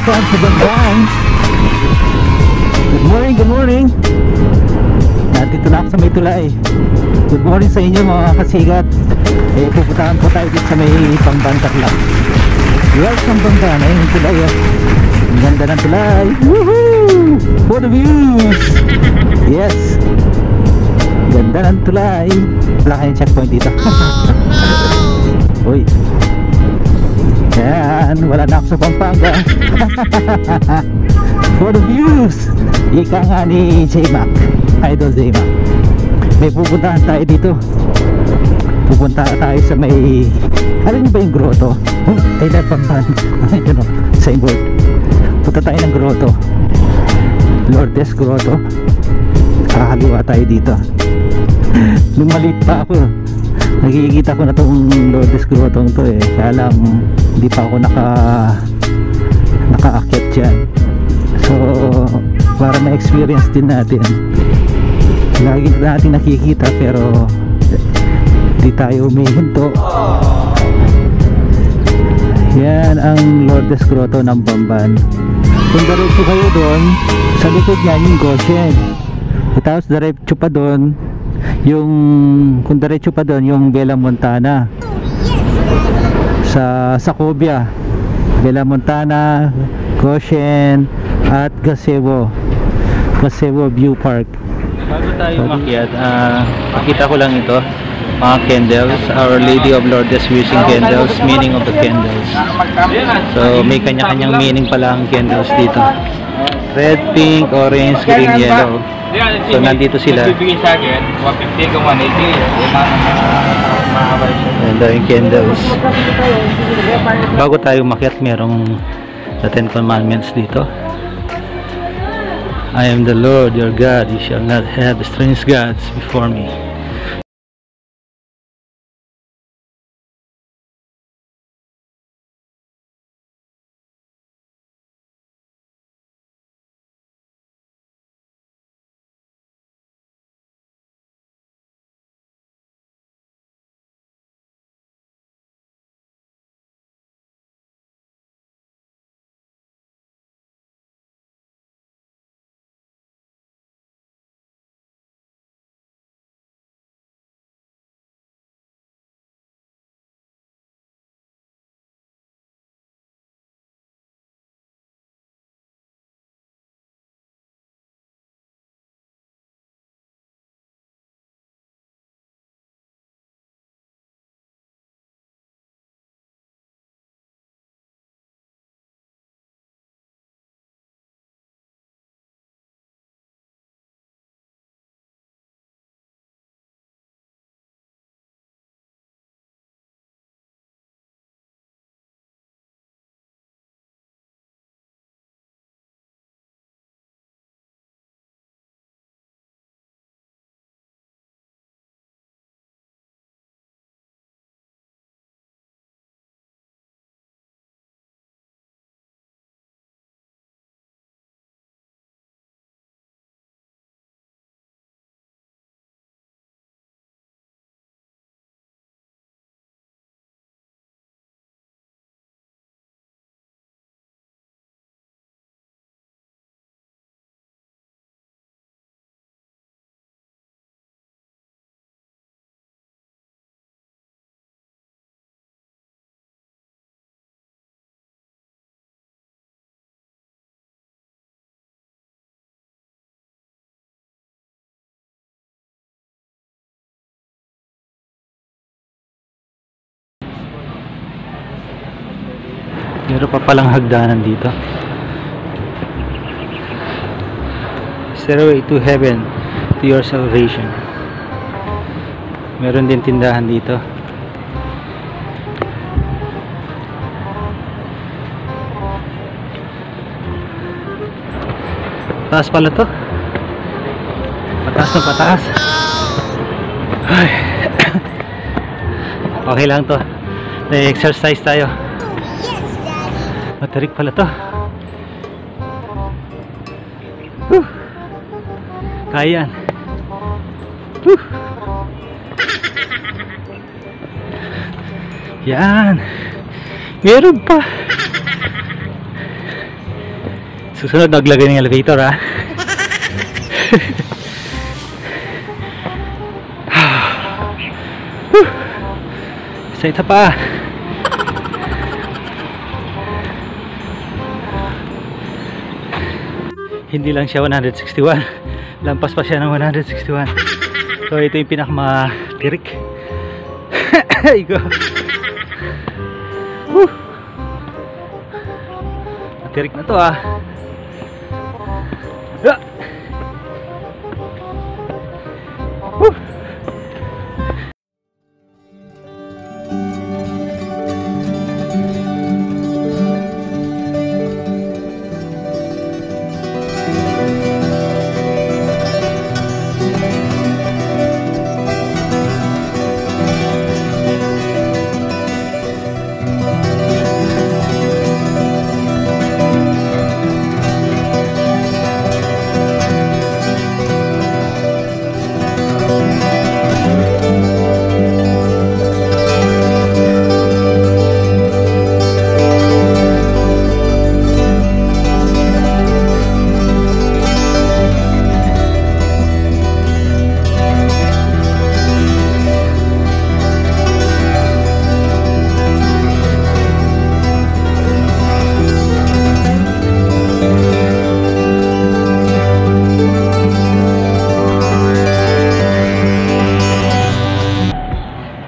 welcome to Bamban. Good morning, good morning. Nandito na ako sa may tulay. Good morning sa inyo mga kasigat. Pupuntahan po tayo dito sa may Bamban Tarlac. Welcome Bamban. Ayun yung tulay. Ang ganda ng tulay. Woohoo! For the views. Yes. Ganda ng tulay. Wala kayong checkpoint dito. Uy. Yan, wala na ako sa Pampanga. For the views. Ika nga ni J-Mac, Idol J-Mac. May pupuntahan tayo dito. Pupunta tayo sa may, alam niyo ba yung grotto? Ay na Pamban. Ayun o, signboard. Punta tayo ng grotto, Lourdes Grotto. Kakaliwa tayo dito. Nung maliit pa ako, nakikita ko na itong Lourdes Grotto to eh. Kaya lang hindi pa ako nakaakyat dyan. So para ma-experience din natin. Lagi natin nakikita pero hindi tayo humihinto. Yan ang Lourdes Grotto ng Bamban. Kung diretso kayo doon, sa likod niya yung Goshen. Tapos diretso pa doon yung, kung diretso pa doon yung Bella Montana sa Sacobia, Bella Montana, Goshen at Gasebo View Park. Bago tayo makiat, pakita ko lang ito, mga candles, Our Lady of Lourdes Wishing Candles, meaning of the candles. So may kanya-kanyang meaning pala ang candles dito. Red, pink, orange, green, yellow. So nandito sila. And yung candles. Bago tayo makiat, merong the 10 commandments dito. I am the Lord your God, you shall not have strange gods before me. Meron pa palang hagdanan dito. Stairway to heaven, to your salvation. Meron din tindahan dito. Pataas pala to. Pataas na pataas. Ay. Okay lang to. Na-exercise tayo. Matarik pala to. Kaya yan. Yan. Meron pa. Susunod, naglagay ng elevator ha. Isa pa. Hindi lang siya 161, lampas pa siya ng 161. So ito yung pinakamatirik. Matirik na to ah.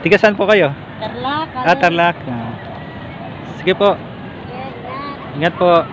Tiga saan po kayo? Tarlac. Tarlac. Sige po. Ingat po.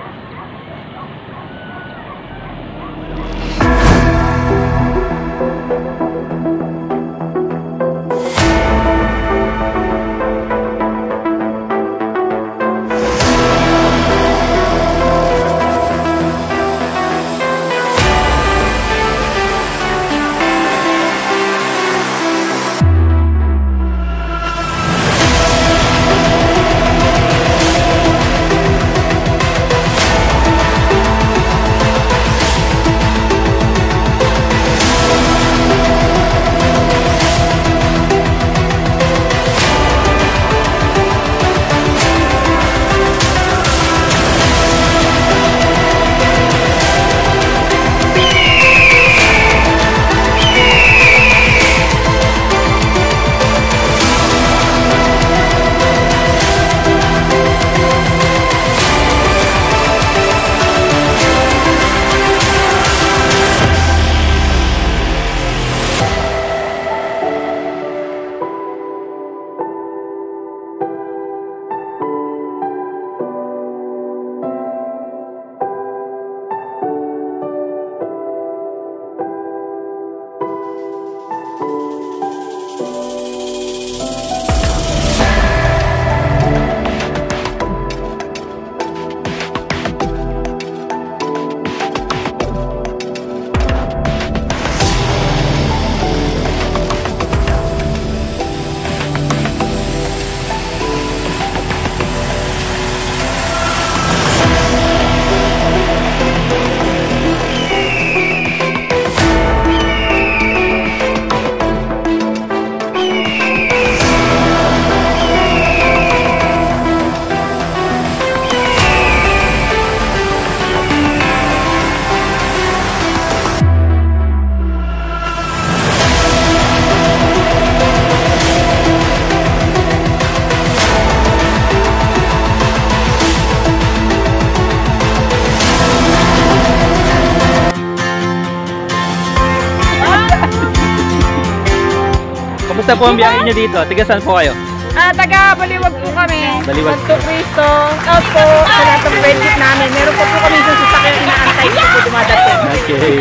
Kamusta po ang biyahe nyo dito? Tiga saan po kayo? Taga Baliwag po kami. Baliwag. Santo Cristo. Opo, sa lahat ng friendship namin. Meron pa po kami sa sasakyan inaantay ko po dumadating. Okay.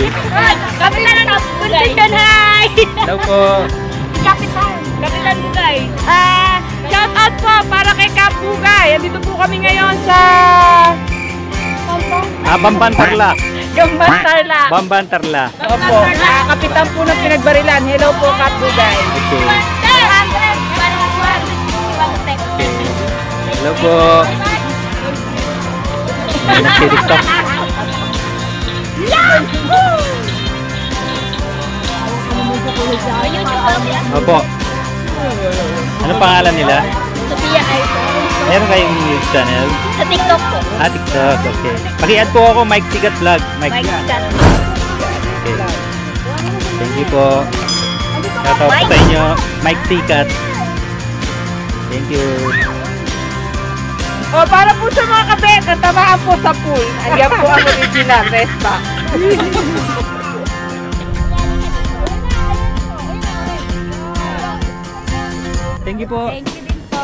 Kami na lang puntikan, hi! Hello po. Kapitan. Kapitan Bugay. Shout out po para kay Kap Bugay. Andito po kami ngayon sa... Bamban Tarlac. Gamban Tarlac. Bamban Tarlac. Opo. Kapitan po ng Pinagbarilan. Hello po, Kap Bugay. Okay. Hello po. May nagtitiktok. Yahoo! Opo. Ano pangalan nila? Sophia Aito. Meron kayong news channel? Sa TikTok po. TikTok, okay. Paki-add po ako, Mike Sikat Vlog. Mike Sikat. Okay. Thank you po. Shoutout po sa inyo, Mike Sikat. Thank you. O, para po sa mga kabet, natamaan po sa pool. Andiyan po ang original, Vespa. Thank you po. Thank you din po.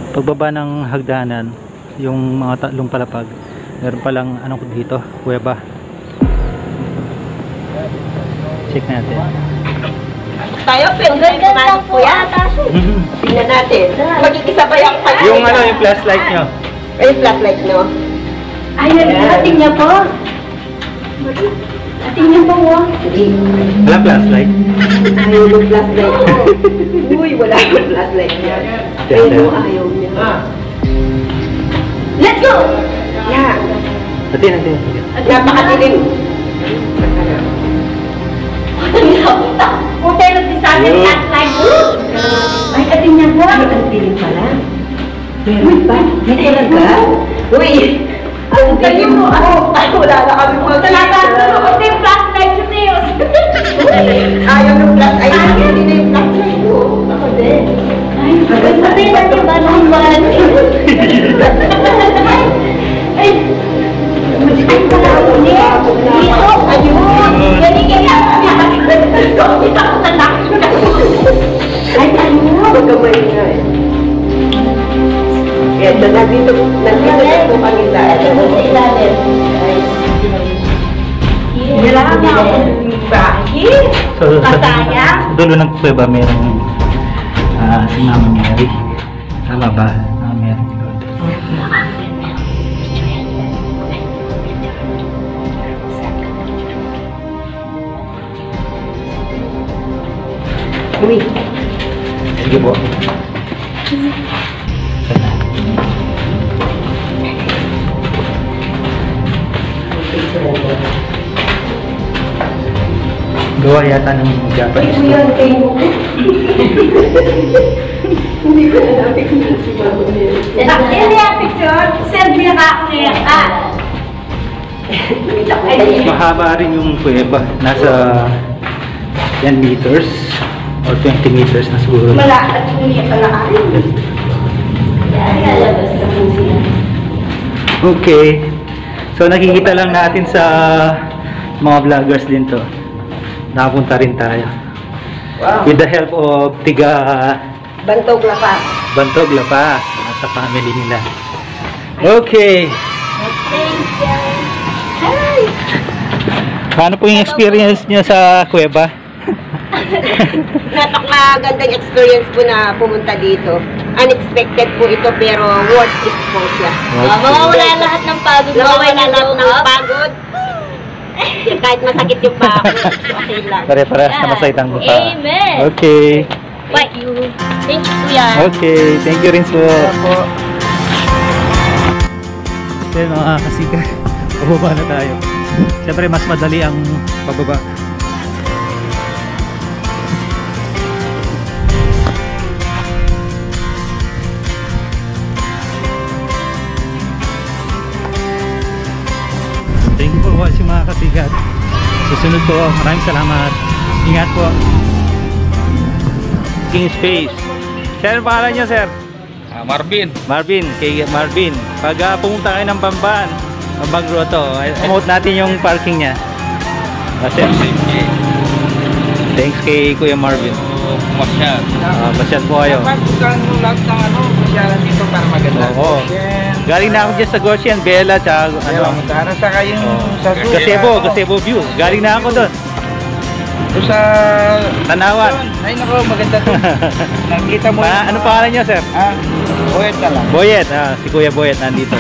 Pagbaba ng hagdanan, yung mga tatlong palapag, meron palang anong dito, kuweba. Check natin. Tayo, pero ganda po yata. Tingnan natin. Magkikisabay ang pala. Yung ano, yung flashlight nyo. Ay, flashlight, no? Ay, ating niya po. Ating niya po, oh. Wala flashlight. Ayaw ng flashlight. Uy, wala yung flashlight niya. Ayaw niya. Let's go! Yeah. Natin. Napakadilim. Puta yung nagsisabi ng flashlight. Ay, ating niya po. Ang dilim pala. Meron ba? May talaga? Uy! Ang dilim mo. Ay, wala na kami mo. Talatasan mo. Ito yung flashlight yun eh. Ayaw ng flashlight. Ayaw din yung flashlight ko. Ako din. Ay, sabi natin ba naman? Ay, ay, pala ako niya. Dito, ayun. Ganigay lang. Kita ko sa laki. Ay, ayun. Huwag ka maingay. Ito, nandito po kami sa ilalim. Wala na akong bahay. Masaya. Sa dulo ng kuweba, merong si Mama Mary. Tama ba? Mama Mary. Uy. Sige po. Gawa yata ng Japanese. Hindi ko na natin kung si Mama Mary. Hindi ang picture. Selfie na ako ngayon. Mahaba rin yung kuweba. Nasa 10 meters or 20 meters na siguro. At hindi pala akin. Okay. So nakikita lang natin sa mga vloggers din to. Nakapunta rin tayo. Wow. With the help of tiga Bantog na pa. Bantog Lapa at sa family nila. Okay. Thank you. Hi! Paano po yung experience nyo sa kuweba? Napakagandang experience po na pumunta dito. Unexpected po ito pero worth it po siya. Mawawala lahat ng pagod. Mawawala lahat ng pagod. Kahit masakit yung pa ako, okay lang. Pare-parehas na masakit ang mukha. Amen. Okay. Thank you. Thank you, Kuya. Okay. Thank you rin po. Okay, mga kasika. Pababa na tayo. Siyempre, mas madali ang pababa. Thank you for watching mga kasigat. Susunod po. Maraming salamat. Ingat po. King Space. Sir, pangalan niyo, sir? Marvin. Marvin. Kay Marvin. Pag pumunta kayo ng Bamban, Bambang Grotto, promote natin yung parking niya. Kasi, thanks kay Kuya Marvin. Masyal. Masyal po kayo. Dapat kung lahat ng masyalan dito para maganda. Oo. Galing na ako dyan sa Goshen, Bella, tsaka Para sa kayong sa zoo. Gazebo view. Galing na ako doon. Doon sa Tanawan. ay nako, maganda to. Nakita mo. Ano pangalan niyo, sir? Boyet na lang. Boyet. Si Kuya Boyet nandito.